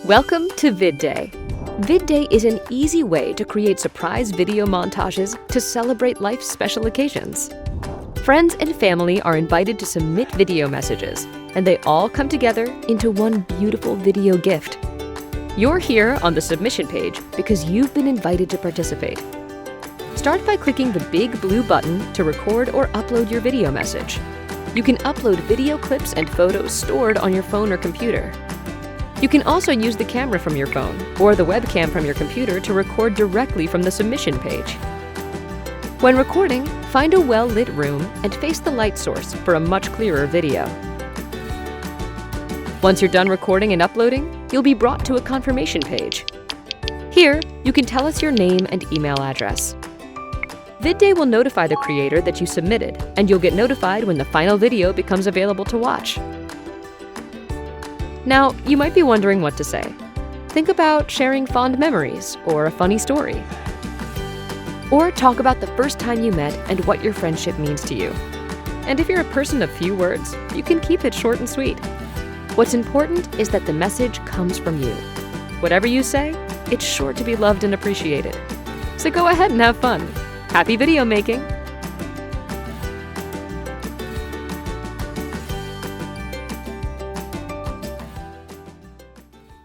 Welcome to VidDay. VidDay is an easy way to create surprise video montages to celebrate life's special occasions. Friends and family are invited to submit video messages, and they all come together into one beautiful video gift. You're here on the submission page because you've been invited to participate. Start by clicking the big blue button to record or upload your video message. You can upload video clips and photos stored on your phone or computer. You can also use the camera from your phone or the webcam from your computer to record directly from the submission page. When recording, find a well-lit room and face the light source for a much clearer video. Once you're done recording and uploading, you'll be brought to a confirmation page. Here, you can tell us your name and email address. VidDay will notify the creator that you submitted, and you'll get notified when the final video becomes available to watch. Now, you might be wondering what to say. Think about sharing fond memories or a funny story. Or talk about the first time you met and what your friendship means to you. And if you're a person of few words, you can keep it short and sweet. What's important is that the message comes from you. Whatever you say, it's sure to be loved and appreciated. So go ahead and have fun. Happy video making!